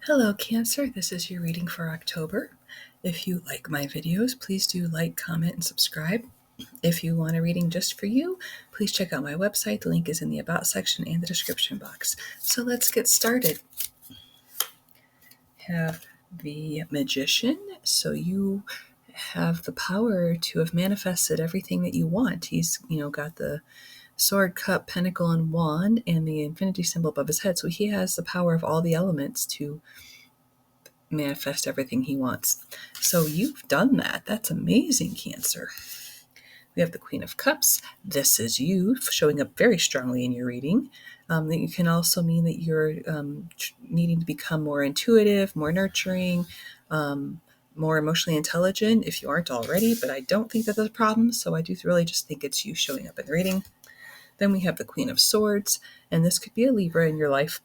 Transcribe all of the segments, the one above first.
Hello, Cancer. This is your reading for October. If you like my videos, please do like, comment, and subscribe. If you want a reading just for you, please check out my website. The link is in the About section and the description box. So let's get started. Have the Magician. So you have the power to have manifested everything that you want. He's, got the sword, cup, pentacle, and wand, and the infinity symbol above his head. So he has the power of all the elements to manifest everything he wants. So you've done that. That's amazing, Cancer. We have the Queen of Cups. This is you showing up very strongly in your reading. It can also mean that you're needing to become more intuitive, more nurturing, more emotionally intelligent if you aren't already, but I don't think that that's a problem. So I do really just think it's you showing up in the reading. Then we have the Queen of Swords, and this could be a Libra in your life.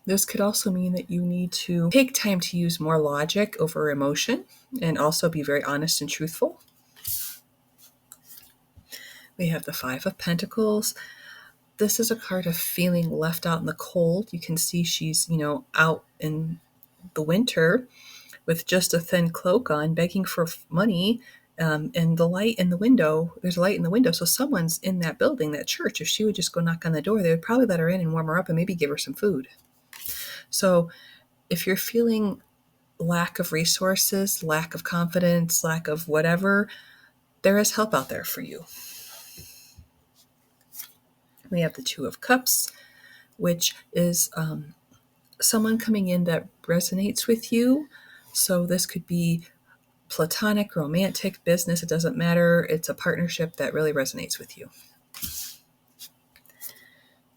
This could also mean that you need to take time to use more logic over emotion and also be very honest and truthful. We have the Five of Pentacles. This is a card of feeling left out in the cold. You can see she's, out in the winter with just a thin cloak on, begging for money. And the light in the window, there's a light in the window. So someone's in that building, that church. If she would just go knock on the door, they would probably let her in and warm her up and maybe give her some food. So if you're feeling lack of resources, lack of confidence, lack of whatever, there is help out there for you. We have the Two of Cups, which is someone coming in that resonates with you. So this could be platonic, romantic, business, it doesn't matter. It's a partnership that really resonates with you.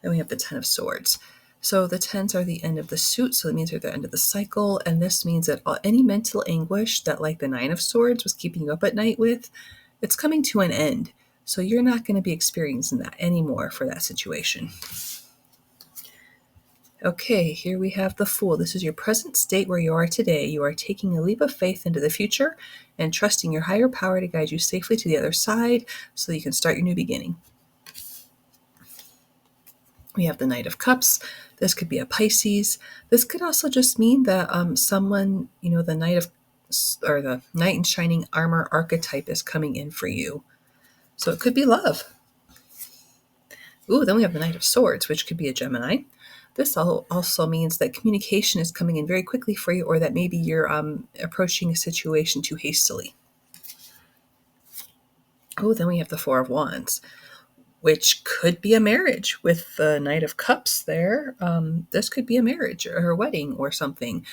Then we have the Ten of Swords. So the tens are the end of the suit, so it means they're the end of the cycle, and this means that any mental anguish that, like the Nine of Swords, was keeping you up at night with, it's coming to an end. So you're not going to be experiencing that anymore for that situation. Okay, here we have the Fool. This is your present state where you are today. You are taking a leap of faith into the future and trusting your higher power to guide you safely to the other side so that you can start your new beginning. We have the Knight of Cups. This could be a Pisces. This could also just mean that someone, the Knight in Shining Armor archetype is coming in for you. So it could be love. Ooh, then we have the Knight of Swords, which could be a Gemini. This also means that communication is coming in very quickly for you, or that maybe you're approaching a situation too hastily. Oh, then we have the Four of Wands, which could be a marriage with the Knight of Cups there. This could be a marriage or a wedding or something.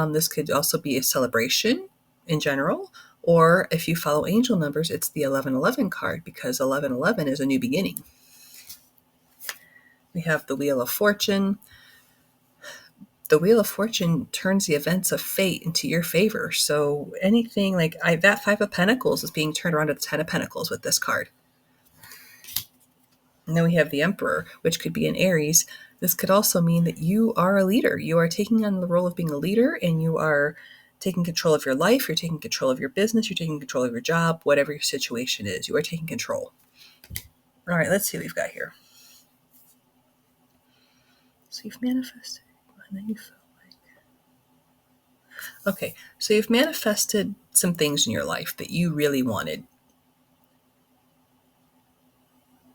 This could also be a celebration in general, or if you follow angel numbers, it's the 1111 card, because 1111 is a new beginning. We have the Wheel of Fortune. The Wheel of Fortune turns the events of fate into your favor. So anything like that Five of Pentacles is being turned around to the Ten of Pentacles with this card. And then we have the Emperor, which could be an Aries. This could also mean that you are a leader. You are taking on the role of being a leader, and you are taking control of your life. You're taking control of your business. You're taking control of your job, whatever your situation is. You are taking control. All right, let's see what we've got here. So you've manifested, and then you felt like... Okay, so you've manifested some things in your life that you really wanted.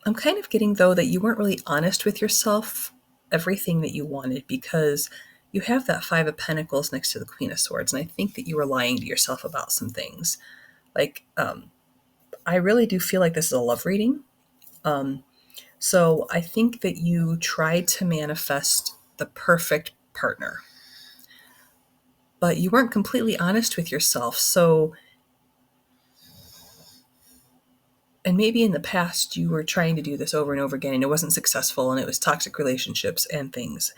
I'm kind of getting, though, that you weren't really honest with yourself, everything that you wanted, because you have that Five of Pentacles next to the Queen of Swords, and I think that you were lying to yourself about some things. Like, I really do feel like this is a love reading. So I think that you tried to manifest the perfect partner, but you weren't completely honest with yourself. So, and maybe in the past you were trying to do this over and over again and it wasn't successful, and it was toxic relationships and things.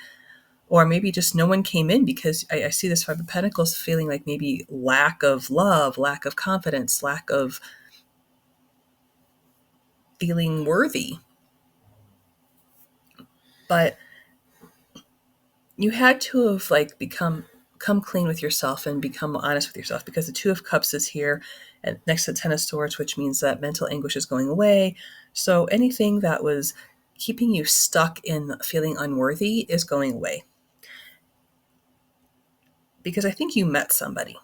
Or maybe just no one came in, because I see this Five of Pentacles feeling like maybe lack of love, lack of confidence, lack of feeling worthy. But you had to have come clean with yourself and become honest with yourself, because the Two of Cups is here and next to the Ten of Swords, which means that mental anguish is going away. So anything that was keeping you stuck in feeling unworthy is going away. because I think you met somebody.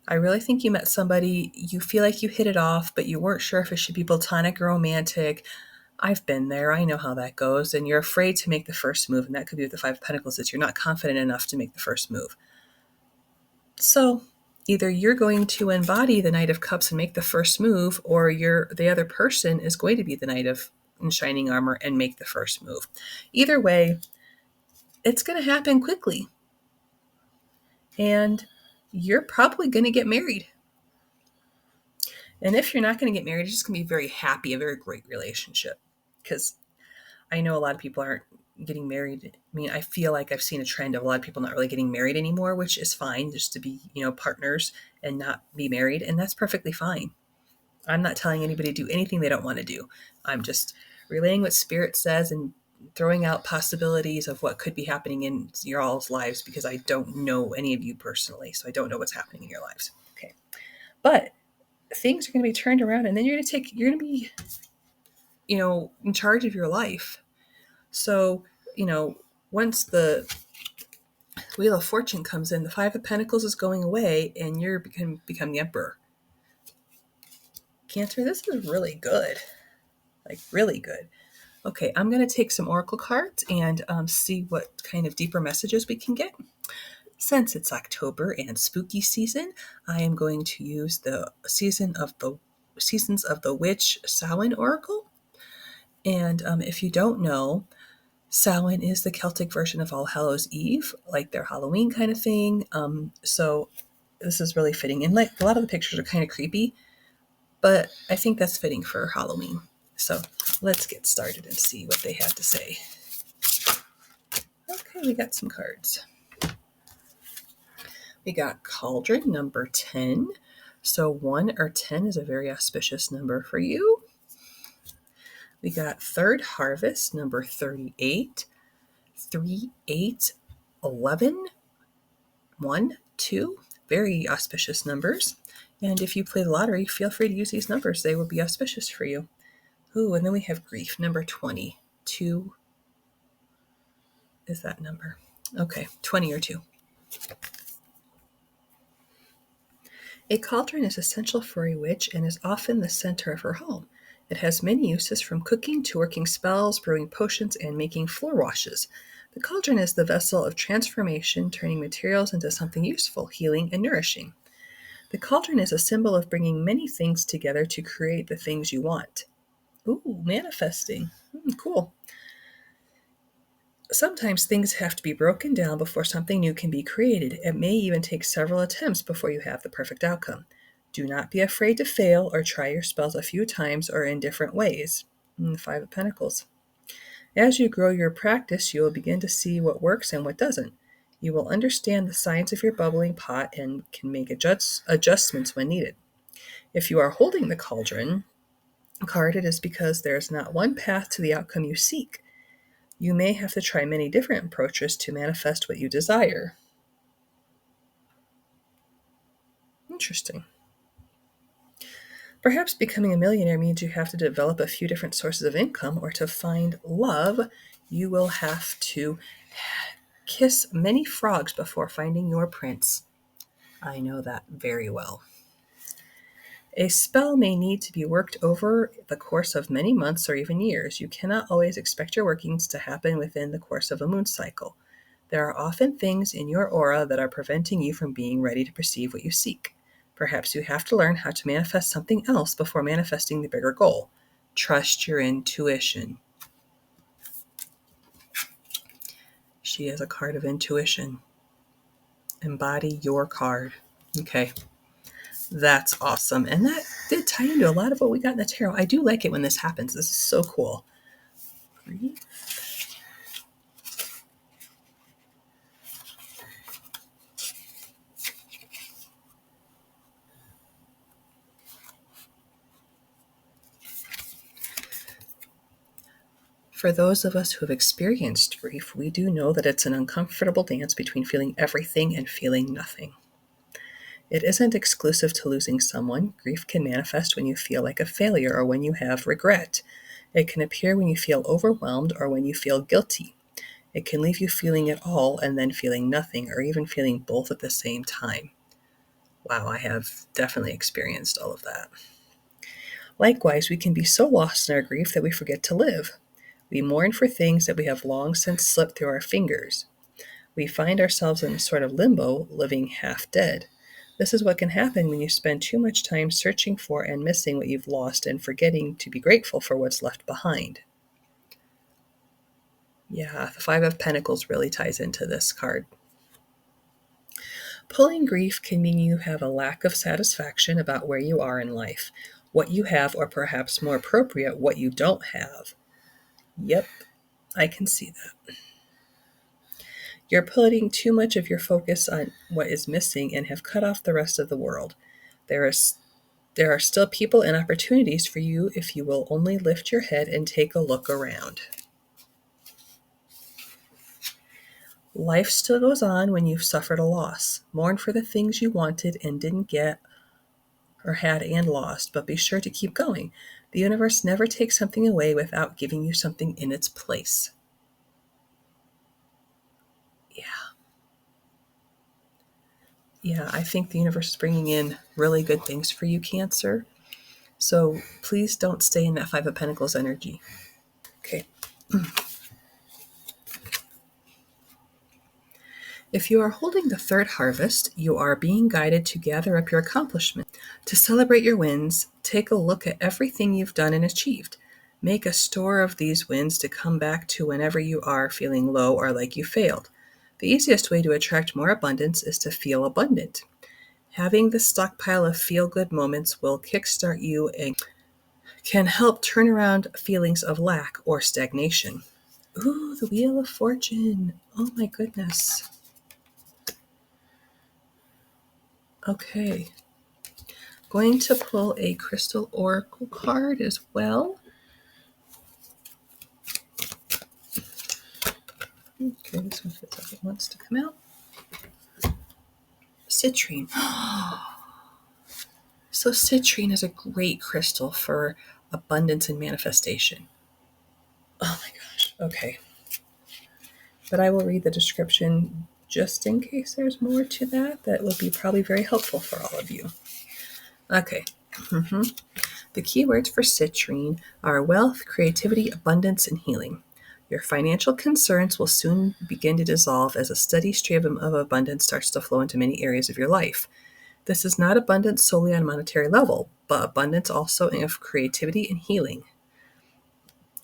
I really think you met somebody. You feel like you hit it off, but you weren't sure if it should be platonic or romantic. I've been there. I know how that goes. And you're afraid to make the first move. And that could be with the Five of Pentacles, that you're not confident enough to make the first move. So either you're going to embody the Knight of Cups and make the first move, or the other person is going to be the Knight of in shining armor and make the first move. Either way, it's going to happen quickly. And you're probably going to get married. And if you're not going to get married, it's just going to be very happy, a very great relationship. Because I know a lot of people aren't getting married. I mean, I feel like I've seen a trend of a lot of people not really getting married anymore, which is fine, just to be, partners and not be married. And that's perfectly fine. I'm not telling anybody to do anything they don't want to do. I'm just relaying what Spirit says and throwing out possibilities of what could be happening in your all's lives, because I don't know any of you personally. So I don't know what's happening in your lives. Okay. But things are going to be turned around, and then you're going to be, in charge of your life. So, once the Wheel of Fortune comes in, the Five of Pentacles is going away, and you're become the Emperor. Cancer, this is really good. Like, really good. Okay, I'm going to take some Oracle cards and see what kind of deeper messages we can get. Since it's October and spooky season, I am going to use the Seasons of the Witch Samhain Oracle. And if you don't know, Samhain is the Celtic version of All Hallows Eve, like their Halloween kind of thing. So this is really fitting. And like a lot of the pictures are kind of creepy, but I think that's fitting for Halloween. So let's get started and see what they have to say. Okay, we got some cards. We got Cauldron, number 10. So 1 or 10 is a very auspicious number for you. We got Third Harvest, number 38. 3, 8, 11, 1, 2. Very auspicious numbers. And if you play the lottery, feel free to use these numbers. They will be auspicious for you. Ooh, and then we have Grief, number 20. 2 is that number. Okay, 20 or 2. A cauldron is essential for a witch and is often the center of her home. It has many uses, from cooking to working spells, brewing potions, and making floor washes. The cauldron is the vessel of transformation, turning materials into something useful, healing, and nourishing. The cauldron is a symbol of bringing many things together to create the things you want. Ooh, manifesting. Cool. Sometimes things have to be broken down before something new can be created. It may even take several attempts before you have the perfect outcome. Do not be afraid to fail or try your spells a few times or in different ways. Five of Pentacles. As you grow your practice, you will begin to see what works and what doesn't. You will understand the signs of your bubbling pot and can make adjustments when needed. If you are holding the cauldron card, it is because there is not one path to the outcome you seek. You may have to try many different approaches to manifest what you desire. Interesting. Perhaps becoming a millionaire means you have to develop a few different sources of income, or to find love, you will have to kiss many frogs before finding your prince. I know that very well. A spell may need to be worked over the course of many months or even years. You cannot always expect your workings to happen within the course of a moon cycle. There are often things in your aura that are preventing you from being ready to perceive what you seek. Perhaps you have to learn how to manifest something else before manifesting the bigger goal. Trust your intuition. She is a card of intuition. Embody your card. Okay. That's awesome. And that did tie into a lot of what we got in the tarot. I do like it when this happens. This is so cool. For those of us who have experienced grief, we do know that it's an uncomfortable dance between feeling everything and feeling nothing. It isn't exclusive to losing someone. Grief can manifest when you feel like a failure or when you have regret. It can appear when you feel overwhelmed or when you feel guilty. It can leave you feeling it all and then feeling nothing, or even feeling both at the same time. Wow, I have definitely experienced all of that. Likewise, we can be so lost in our grief that we forget to live. We mourn for things that we have long since slipped through our fingers. We find ourselves in a sort of limbo, living half dead. This is what can happen when you spend too much time searching for and missing what you've lost and forgetting to be grateful for what's left behind. Yeah, the Five of Pentacles really ties into this card. Pulling grief can mean you have a lack of satisfaction about where you are in life, what you have, or perhaps more appropriate, what you don't have. Yep, I can see that. You're putting too much of your focus on what is missing and have cut off the rest of the world. There are still people and opportunities for you if you will only lift your head and take a look around. Life still goes on when you've suffered a loss. Mourn for the things you wanted and didn't get, or had and lost, but be sure to keep going. The universe never takes something away without giving you something in its place. Yeah, I think the universe is bringing in really good things for you, Cancer. So please don't stay in that Five of Pentacles energy. Okay. If you are holding the third harvest, you are being guided to gather up your accomplishments. To celebrate your wins, take a look at everything you've done and achieved. Make a store of these wins to come back to whenever you are feeling low or like you failed. The easiest way to attract more abundance is to feel abundant. Having this stockpile of feel-good moments will kickstart you and can help turn around feelings of lack or stagnation. Ooh, the Wheel of Fortune. Oh my goodness. Okay. Going to pull a crystal oracle card as well. Okay, this one feels like it wants to come out. Citrine. So citrine is a great crystal for abundance and manifestation. Oh my gosh. Okay. But I will read the description just in case there's more to that. That will be probably very helpful for all of you. Okay. The keywords for citrine are wealth, creativity, abundance, and healing. Your financial concerns will soon begin to dissolve as a steady stream of abundance starts to flow into many areas of your life. This is not abundance solely on a monetary level, but abundance also of creativity and healing.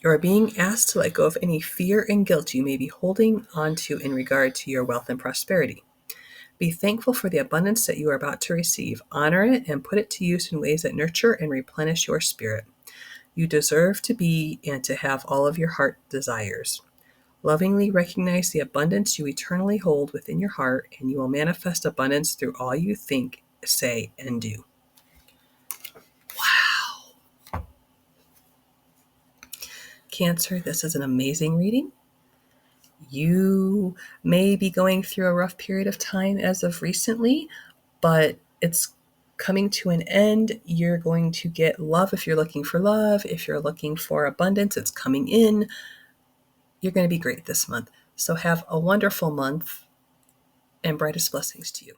You are being asked to let go of any fear and guilt you may be holding onto in regard to your wealth and prosperity. Be thankful for the abundance that you are about to receive. Honor it and put it to use in ways that nurture and replenish your spirit. You deserve to be and to have all of your heart desires. Lovingly recognize the abundance you eternally hold within your heart, and you will manifest abundance through all you think, say, and do. Wow. Cancer, this is an amazing reading. You may be going through a rough period of time as of recently, but it's coming to an end. You're going to get love if you're looking for love. If you're looking for abundance, it's coming in. You're going to be great this month. So have a wonderful month and brightest blessings to you.